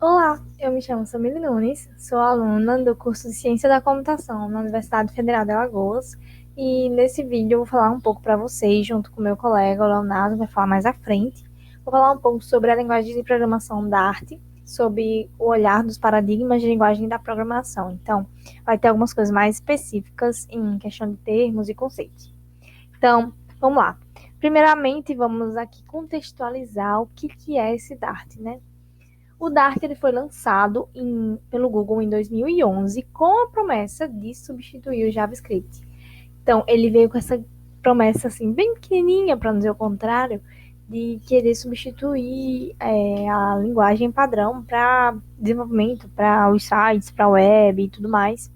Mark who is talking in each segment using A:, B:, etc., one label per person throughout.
A: Olá, eu me chamo Samile Nunes, sou aluna do curso de Ciência da Computação na Universidade Federal de Alagoas e nesse vídeo eu vou falar um pouco para vocês, junto com meu colega, o Leonardo, vai falar mais à frente. Vou falar um pouco sobre a linguagem de programação Dart, sobre o olhar dos paradigmas de linguagem da programação. Então, vai ter algumas coisas mais específicas em questão de termos e conceitos. Então, vamos lá. Primeiramente, vamos aqui contextualizar o que é esse Dart, né? O Dart ele foi lançado pelo Google em 2011 com a promessa de substituir o JavaScript. Então, ele veio com essa promessa assim, bem pequenininha, para não dizer o contrário, de querer substituir a linguagem padrão para desenvolvimento, para os sites, para a web e tudo mais.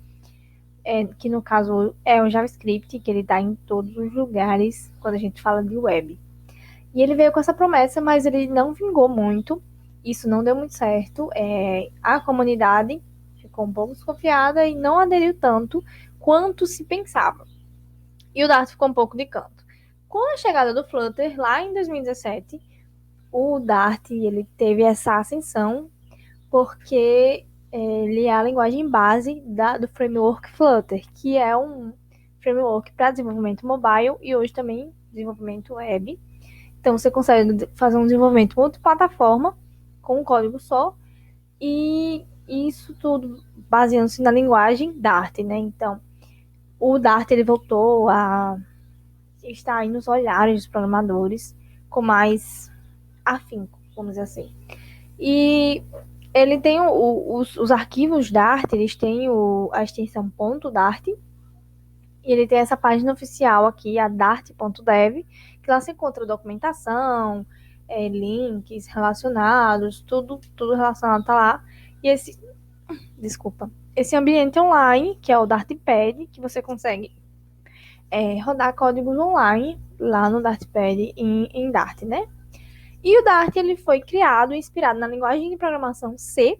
A: Que no caso é o JavaScript, que ele está em todos os lugares quando a gente fala de web. E ele veio com essa promessa, mas ele não vingou muito. Isso não deu muito certo. A comunidade ficou um pouco desconfiada e não aderiu tanto quanto se pensava. E o Dart ficou um pouco de canto. Com a chegada do Flutter, lá em 2017, o Dart ele teve essa ascensão porque ele é a linguagem base do framework Flutter, que é um framework para desenvolvimento mobile e hoje também desenvolvimento web. Então, você consegue fazer um desenvolvimento multiplataforma com um código só e isso tudo baseando-se na linguagem Dart, né? Então, o Dart ele voltou a estar aí nos olhares dos programadores com mais afinco, vamos dizer assim. E ele tem os arquivos Dart, eles têm a extensão .dart e ele tem essa página oficial aqui, a dart.dev, que lá se encontra documentação, links relacionados, tudo relacionado tá lá. E esse ambiente online, que é o Dartpad, que você consegue rodar códigos online lá no Dartpad em Dart, né? E o Dart ele foi criado e inspirado na linguagem de programação C.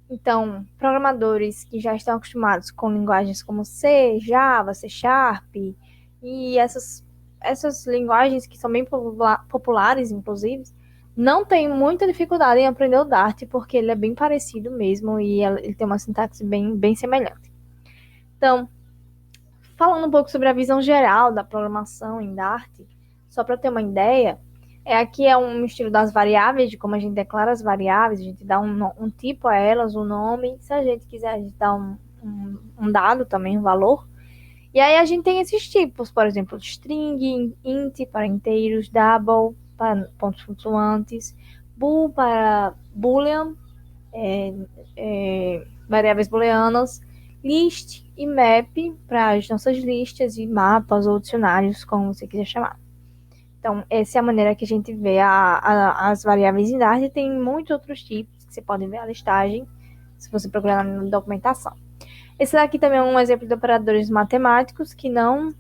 A: Então, programadores que já estão acostumados com linguagens como C, Java, C Sharp e essas linguagens que são bem populares, inclusive, não tem muita dificuldade em aprender o Dart, porque ele é bem parecido mesmo e ele tem uma sintaxe bem semelhante. Então, falando um pouco sobre a visão geral da programação em Dart, só para ter uma ideia, aqui é um estilo das variáveis, de como a gente declara as variáveis, a gente dá um tipo a elas, um nome, se a gente quiser, a gente dá um dado também, um valor. E aí a gente tem esses tipos, por exemplo, string, int para inteiros, double para pontos flutuantes, bool para boolean, variáveis booleanas, list e map para as nossas listas e mapas ou dicionários, como você quiser chamar. Então, essa é a maneira que a gente vê as variáveis em Dart. E tem muitos outros tipos que você pode ver a listagem, se você procurar na documentação. Esse daqui também é um exemplo de operadores matemáticos que não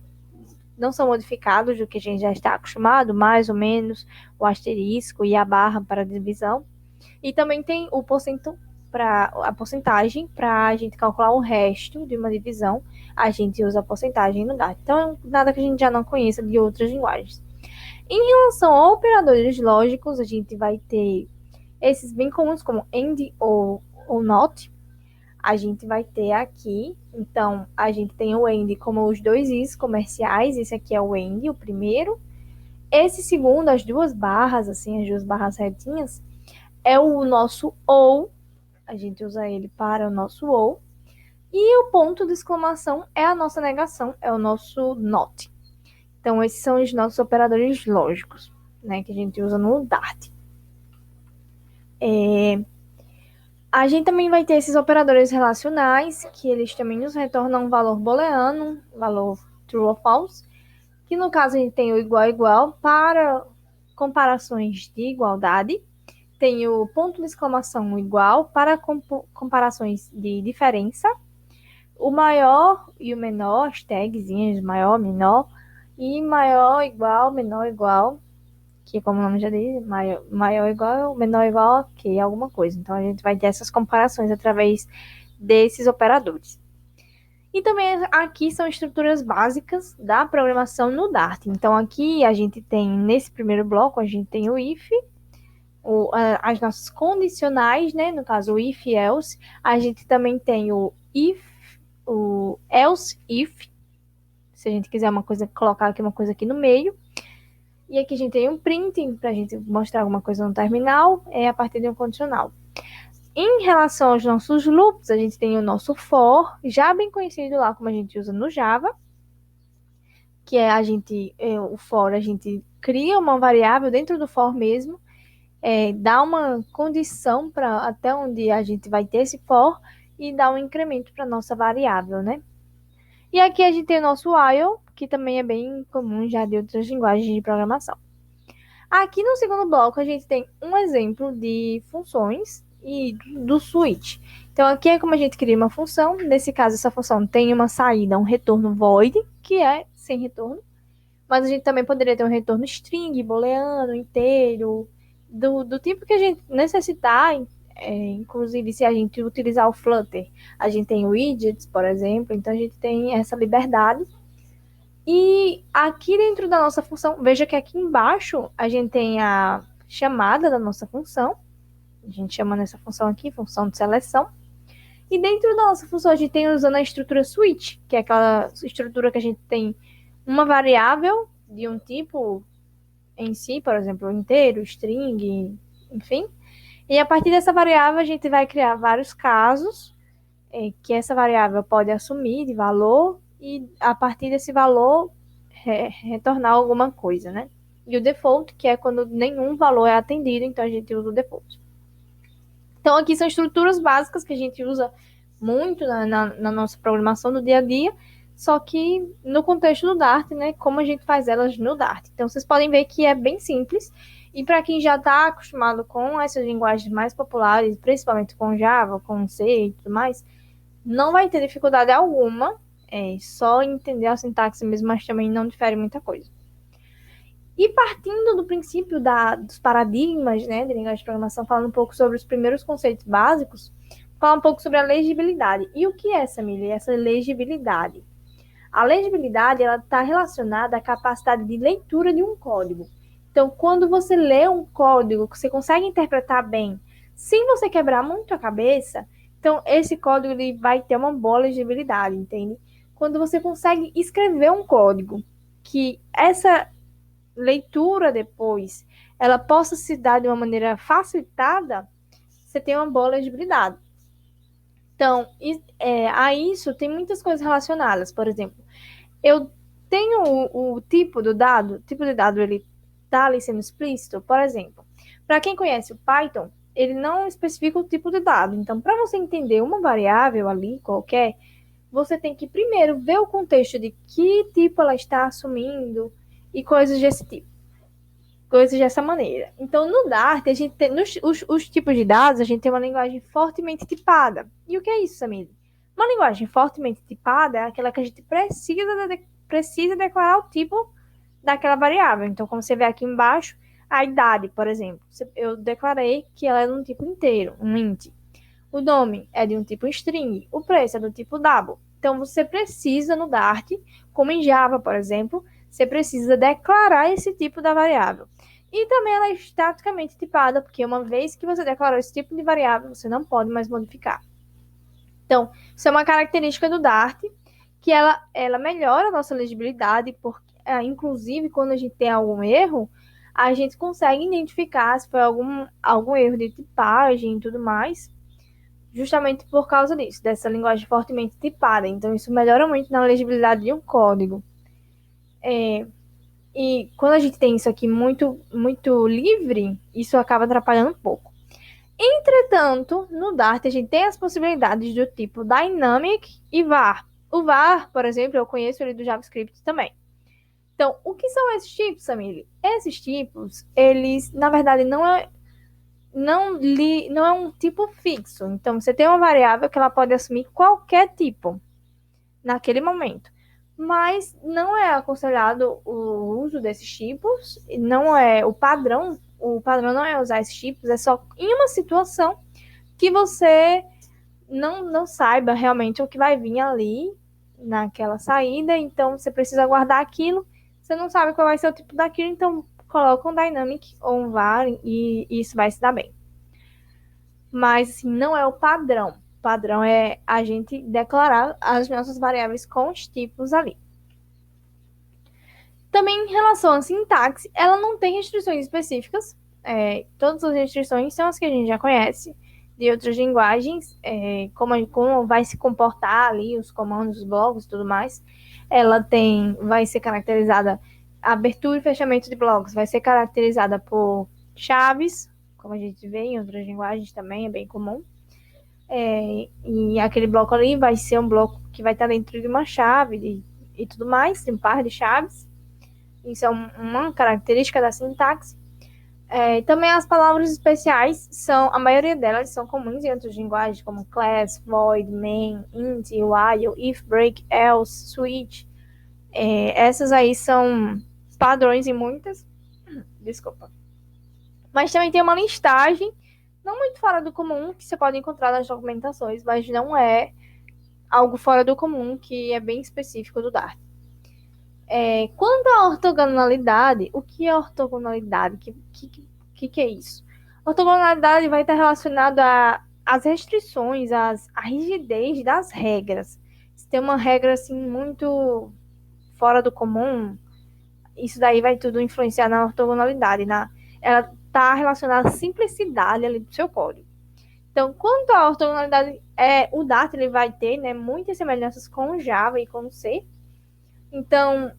A: são modificados do que a gente já está acostumado, mais ou menos o asterisco e a barra para divisão. E também tem a porcentagem para a gente calcular o resto de uma divisão. A gente usa a porcentagem no Dart. Então, nada que a gente já não conheça de outras linguagens. Em relação a operadores lógicos, a gente vai ter esses bem comuns, como AND ou NOT. A gente vai ter aqui, então, a gente tem o AND como os dois is comerciais. Esse aqui é o AND, o primeiro. Esse segundo, as duas barras, assim, as duas barras retinhas, é o nosso OU. A gente usa ele para o nosso OU. E o ponto de exclamação é a nossa negação, é o nosso NOT. Então, esses são os nossos operadores lógicos, né, que a gente usa no Dart. A gente também vai ter esses operadores relacionais, que eles também nos retornam um valor booleano, valor true ou false, que no caso a gente tem o igual para comparações de igualdade, tem o ponto de exclamação igual para comparações de diferença, o maior e o menor, as tagzinhas maior, menor, e maior igual, menor igual, que como o nome já diz, maior igual, menor igual, que alguma coisa. Então a gente vai ter essas comparações através desses operadores. E também aqui são estruturas básicas da programação no Dart. Então aqui a gente tem, nesse primeiro bloco, a gente tem o if, as nossas condicionais, né? No caso, o if e else. A gente também tem o else if, se a gente quiser colocar aqui uma coisa aqui no meio. E aqui a gente tem um printing para a gente mostrar alguma coisa no terminal, a partir de um condicional. Em relação aos nossos loops, a gente tem o nosso for, já bem conhecido lá como a gente usa no Java, que é o for, a gente cria uma variável dentro do for mesmo, dá uma condição para até onde a gente vai ter esse for e dá um incremento para nossa variável, né? E aqui a gente tem o nosso while, que também é bem comum já de outras linguagens de programação. Aqui no segundo bloco a gente tem um exemplo de funções e do switch. Então aqui é como a gente cria uma função, nesse caso essa função tem uma saída, um retorno void, que é sem retorno, mas a gente também poderia ter um retorno string, booleano, inteiro, do tipo que a gente necessitar, inclusive se a gente utilizar o Flutter, a gente tem widgets, por exemplo, então a gente tem essa liberdade. E aqui dentro da nossa função, veja que aqui embaixo a gente tem a chamada da nossa função, a gente chama nessa função aqui, função de seleção, e dentro da nossa função a gente tem usando a estrutura switch, que é aquela estrutura que a gente tem uma variável de um tipo em si, por exemplo, inteiro, string, enfim. E a partir dessa variável a gente vai criar vários casos que essa variável pode assumir de valor e a partir desse valor retornar alguma coisa, né? E o default, que é quando nenhum valor é atendido, então a gente usa o default. Então aqui são estruturas básicas que a gente usa muito na nossa programação do dia a dia, só que no contexto do Dart, né, como a gente faz elas no Dart. Então vocês podem ver que é bem simples, e para quem já está acostumado com essas linguagens mais populares, principalmente com Java, com C e tudo mais, não vai ter dificuldade alguma, só entender a sintaxe mesmo, mas também não difere muita coisa. E partindo do princípio dos paradigmas, né, de linguagem de programação, falando um pouco sobre os primeiros conceitos básicos, falar um pouco sobre a legibilidade. E o que é, Samília, essa legibilidade? A legibilidade está relacionada à capacidade de leitura de um código. Então, quando você lê um código que você consegue interpretar bem, sem você quebrar muito a cabeça, então esse código ele vai ter uma boa legibilidade, entende? Quando você consegue escrever um código que essa leitura depois ela possa se dar de uma maneira facilitada, você tem uma boa legibilidade. Então, a isso tem muitas coisas relacionadas. Por exemplo, eu tenho o tipo de dado ele está ali sendo explícito. Por exemplo, para quem conhece o Python, ele não especifica o tipo de dado. Então, para você entender uma variável ali, qualquer, você tem que primeiro ver o contexto de que tipo ela está assumindo e coisas desse tipo. Coisas dessa maneira. Então, no Dart, a gente tem os tipos de dados, a gente tem uma linguagem fortemente tipada. E o que é isso, Samir? Uma linguagem fortemente tipada é aquela que a gente precisa declarar o tipo daquela variável. Então, como você vê aqui embaixo, a idade, por exemplo. Eu declarei que ela é de um tipo inteiro, um int. O nome é de um tipo string. O preço é do tipo double. Então, você precisa no Dart, como em Java, por exemplo, você precisa declarar esse tipo da variável. E também ela é estaticamente tipada, porque uma vez que você declarou esse tipo de variável, você não pode mais modificar. Então, isso é uma característica do Dart, que ela melhora a nossa legibilidade, porque, inclusive, quando a gente tem algum erro, a gente consegue identificar se foi algum erro de tipagem e tudo mais, justamente por causa disso, dessa linguagem fortemente tipada. Então, isso melhora muito na legibilidade de um código. E quando a gente tem isso aqui muito, muito livre, isso acaba atrapalhando um pouco. Entretanto, no Dart a gente tem as possibilidades do tipo Dynamic e var. O var, por exemplo, eu conheço ele do JavaScript também. Então, o que são esses tipos, Samir? Esses tipos, eles, na verdade, não é um tipo fixo. Então, você tem uma variável que ela pode assumir qualquer tipo naquele momento. Mas não é aconselhado o uso desses tipos, não é o padrão não é usar esses tipos, é só em uma situação que você não saiba realmente o que vai vir ali naquela saída, então você precisa guardar aquilo, você não sabe qual vai ser o tipo daquilo, então coloca um dynamic ou um var e isso vai se dar bem. Mas, assim, não é o padrão. O padrão é a gente declarar as nossas variáveis com os tipos ali. Também em relação à sintaxe, ela não tem restrições específicas. Todas as restrições são as que a gente já conhece de outras linguagens, como vai se comportar ali os comandos, os blocos e tudo mais. Ela vai ser caracterizada, abertura e fechamento de blocos vai ser caracterizada por chaves, como a gente vê em outras linguagens também, é bem comum. E aquele bloco ali vai ser um bloco que vai estar dentro de uma chave e tudo mais, tem um par de chaves. Isso é uma característica da sintaxe. Também as palavras especiais a maioria delas são comuns em outras linguagens, como class, void, main, int, while, if, break, else, switch. Essas aí são padrões em muitas. Desculpa. Mas também tem uma listagem, não muito fora do comum, que você pode encontrar nas documentações, mas não é algo fora do comum, que é bem específico do Dart. Quanto à ortogonalidade, o que é ortogonalidade? Que é isso? Ortogonalidade vai estar relacionada às restrições, à rigidez das regras. Se tem uma regra assim muito fora do comum, isso daí vai tudo influenciar na ortogonalidade. Ela está relacionada à simplicidade ali do seu código. Então, quanto à ortogonalidade, o Dart ele vai ter, né, muitas semelhanças com o Java e com o C. Então,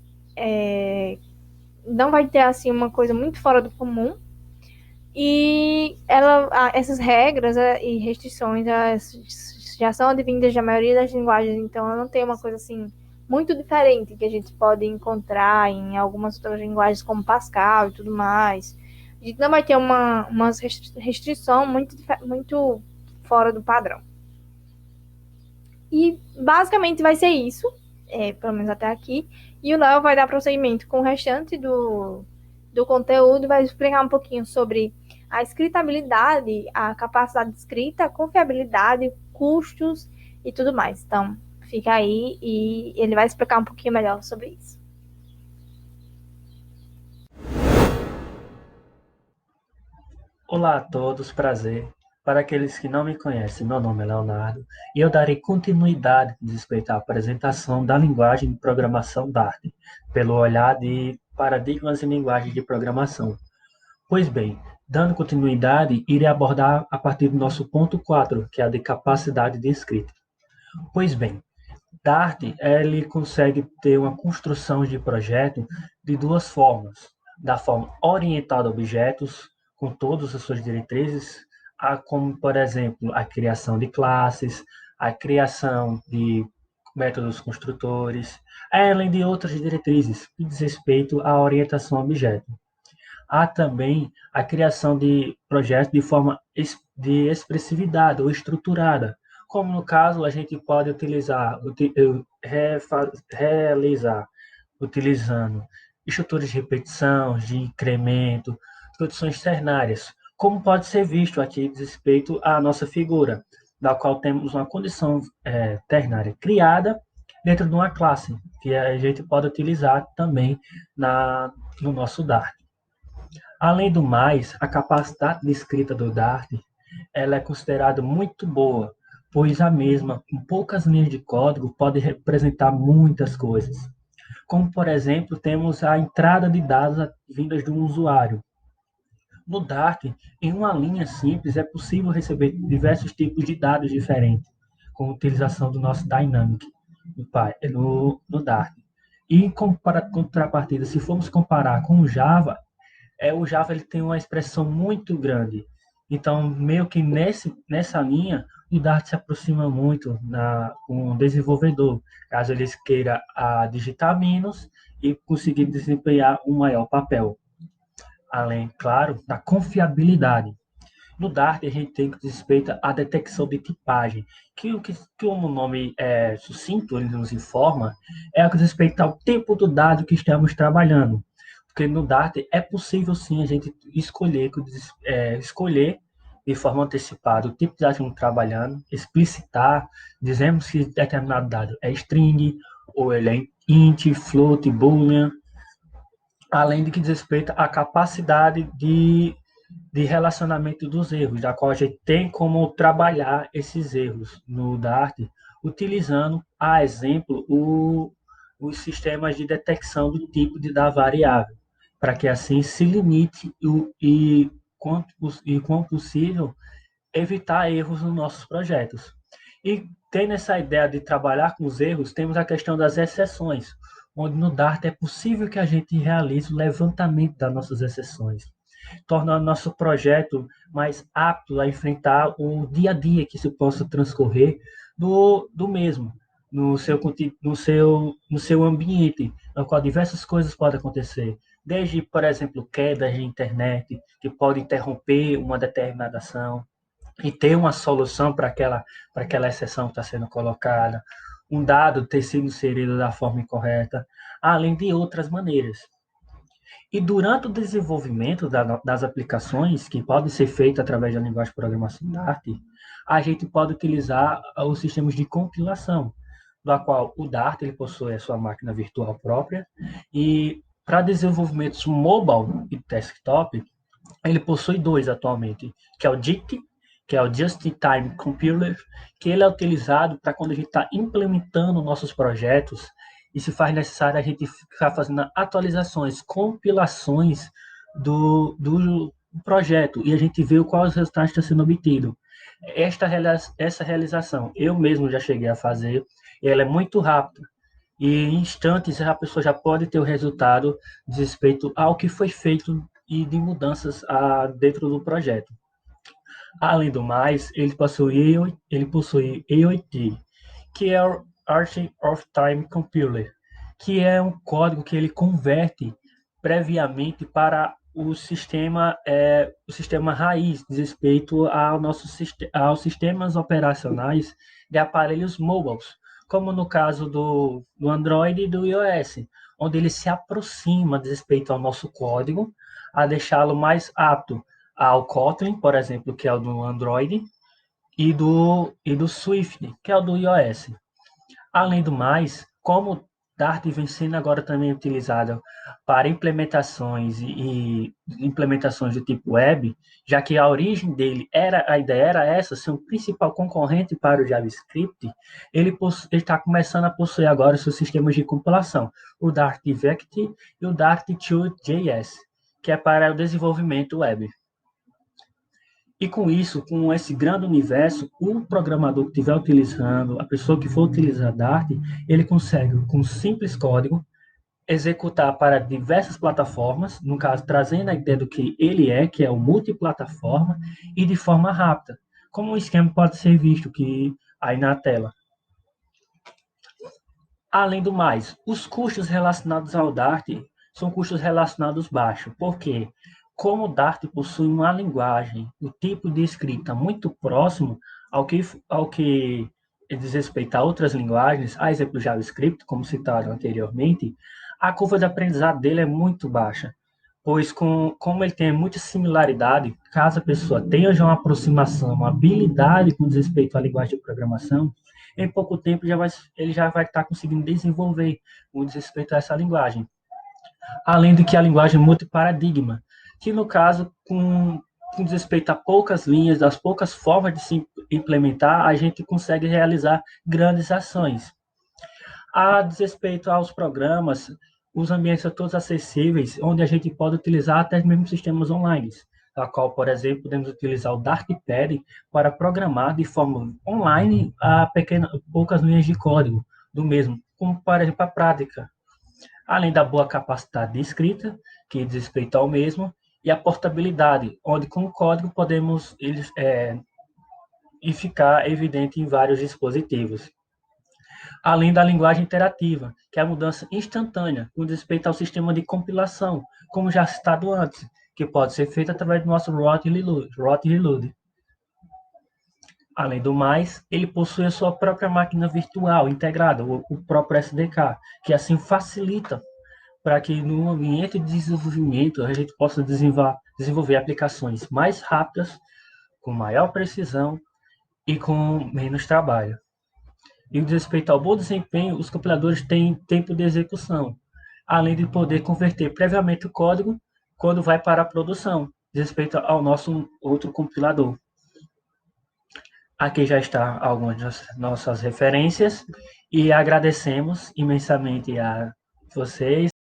A: não vai ter assim uma coisa muito fora do comum. E essas regras e restrições já são advindas da maioria das linguagens, então ela não tem uma coisa assim muito diferente que a gente pode encontrar em algumas outras linguagens como Pascal e tudo mais. A gente não vai ter uma restrição muito fora do padrão. E basicamente vai ser isso, pelo menos até aqui. E o Léo vai dar prosseguimento com o restante do conteúdo, vai explicar um pouquinho sobre a escritabilidade, a capacidade de escrita, a confiabilidade, custos e tudo mais. Então, fica aí e ele vai explicar um pouquinho melhor sobre isso.
B: Olá a todos, prazer. Para aqueles que não me conhecem, meu nome é Leonardo e eu darei continuidade de respeito à apresentação da linguagem de programação Dart, pelo olhar de paradigmas e linguagens de programação. Pois bem, dando continuidade, irei abordar a partir do nosso ponto 4, que é a de capacidade de escrita. Pois bem, Dart, ele consegue ter uma construção de projeto de duas formas. Da forma orientada a objetos, com todas as suas diretrizes, como, por exemplo, a criação de classes, a criação de métodos construtores, além de outras diretrizes que diz respeito à orientação a objeto. Há também a criação de projetos de forma de expressividade ou estruturada, como no caso a gente pode realizar utilizando estruturas de repetição, de incremento, condições ternárias, como pode ser visto aqui diz respeito à nossa figura, da qual temos uma condição ternária criada dentro de uma classe, que a gente pode utilizar também no nosso Dart. Além do mais, a capacidade de escrita do Dart ela é considerada muito boa, pois a mesma, com poucas linhas de código, pode representar muitas coisas. Como, por exemplo, temos a entrada de dados vindas de um usuário. No Dart, em uma linha simples, é possível receber diversos tipos de dados diferentes, com a utilização do nosso Dynamic no Dart. E em contrapartida, se formos comparar com o Java, o Java ele tem uma expressão muito grande. Então, meio que nessa linha, o Dart se aproxima muito com o desenvolvedor, caso ele queira digitar menos e conseguir desempenhar um maior papel. Além, claro, da confiabilidade. No Dart, a gente tem que respeito à detecção de tipagem, que o nome sucinto, ele nos informa, é o que diz respeito ao tempo do dado que estamos trabalhando. Porque no Dart é possível sim a gente escolher de forma antecipada o tipo de dado que estamos trabalhando, explicitar, dizemos que determinado dado é string, ou ele é int, float, boolean, além de que diz respeito à capacidade de relacionamento dos erros, da qual a gente tem como trabalhar esses erros no Dart, utilizando, a exemplo, os sistemas de detecção do tipo da variável, para que assim se limite quanto possível, evitar erros nos nossos projetos. E tendo essa ideia de trabalhar com os erros, temos a questão das exceções, onde no Dart é possível que a gente realize o levantamento das nossas exceções, tornando nosso projeto mais apto a enfrentar o dia a dia que se possa transcorrer do mesmo, no seu ambiente, no qual diversas coisas podem acontecer, desde, por exemplo, quedas de internet, que pode interromper uma determinada ação, e ter uma solução para aquela exceção que está sendo colocada, um dado ter sido inserido da forma incorreta, além de outras maneiras. E durante o desenvolvimento das aplicações, que podem ser feitas através da linguagem de programação Dart, a gente pode utilizar os sistemas de compilação, da qual o Dart ele possui a sua máquina virtual própria, e para desenvolvimentos mobile e desktop, ele possui dois atualmente, que é o JIT, que é o Just-in-Time Compiler, que ele é utilizado para quando a gente está implementando nossos projetos e se faz necessário a gente ficar fazendo atualizações, compilações do projeto e a gente vê quais os resultados estão sendo obtidos. Essa realização eu mesmo já cheguei a fazer, e ela é muito rápida. E em instantes a pessoa já pode ter o resultado de respeito ao que foi feito e de mudanças dentro do projeto. Além do mais, ele possui EOT, que é o Arching of Time Compiler, que é um código que ele converte previamente para o sistema raiz, diz respeito aos sistemas operacionais de aparelhos mobiles, como no caso do Android e do iOS, onde ele se aproxima, diz respeito ao nosso código, a deixá-lo mais apto ao Kotlin, por exemplo, que é o do Android, e do Swift, que é o do iOS. Além do mais, como Dart vem sendo agora também utilizado para implementações e implementações do tipo web, já que a origem dele a ideia era essa, ser um principal concorrente para o JavaScript, ele está começando a possuir agora seus sistemas de compilação, o Dart-Vect e o Dart2.js, que é para o desenvolvimento web. E com isso, com esse grande universo, o programador que estiver utilizando, a pessoa que for utilizar Dart, ele consegue, com simples código, executar para diversas plataformas, no caso, trazendo a ideia do que ele que é o multiplataforma, e de forma rápida, como um esquema pode ser visto aqui aí na tela. Além do mais, os custos relacionados ao Dart são custos relacionados baixos. Por quê? Como o Dart possui uma linguagem, um tipo de escrita muito próximo ao que diz respeito a outras linguagens, a exemplo do JavaScript, como citado anteriormente, a curva de aprendizado dele é muito baixa, pois como ele tem muita similaridade, caso a pessoa tenha já uma aproximação, uma habilidade com respeito à linguagem de programação, em pouco tempo ele já vai estar conseguindo desenvolver com respeito a essa linguagem. Além de que a linguagem é multiparadigma, que no caso, com respeito a poucas linhas, das poucas formas de se implementar, a gente consegue realizar grandes ações. A respeito aos programas, os ambientes são todos acessíveis, onde a gente pode utilizar até mesmo sistemas online, a qual, por exemplo, podemos utilizar o Dartpad para programar de forma online a poucas linhas de código do mesmo, como, por exemplo, a prática. Além da boa capacidade de escrita, que diz respeito ao mesmo, e a portabilidade, onde com o código podemos e ficar evidente em vários dispositivos. Além da linguagem interativa, que é a mudança instantânea com respeito ao sistema de compilação, como já citado antes, que pode ser feito através do nosso Rot Reload. Além do mais, ele possui a sua própria máquina virtual integrada, o próprio SDK, que assim facilita para que no ambiente de desenvolvimento a gente possa desenvolver aplicações mais rápidas, com maior precisão e com menos trabalho. E com respeito ao bom desempenho, os compiladores têm tempo de execução, além de poder converter previamente o código quando vai para a produção, respeito ao nosso outro compilador. Aqui já está algumas das nossas referências e agradecemos imensamente a vocês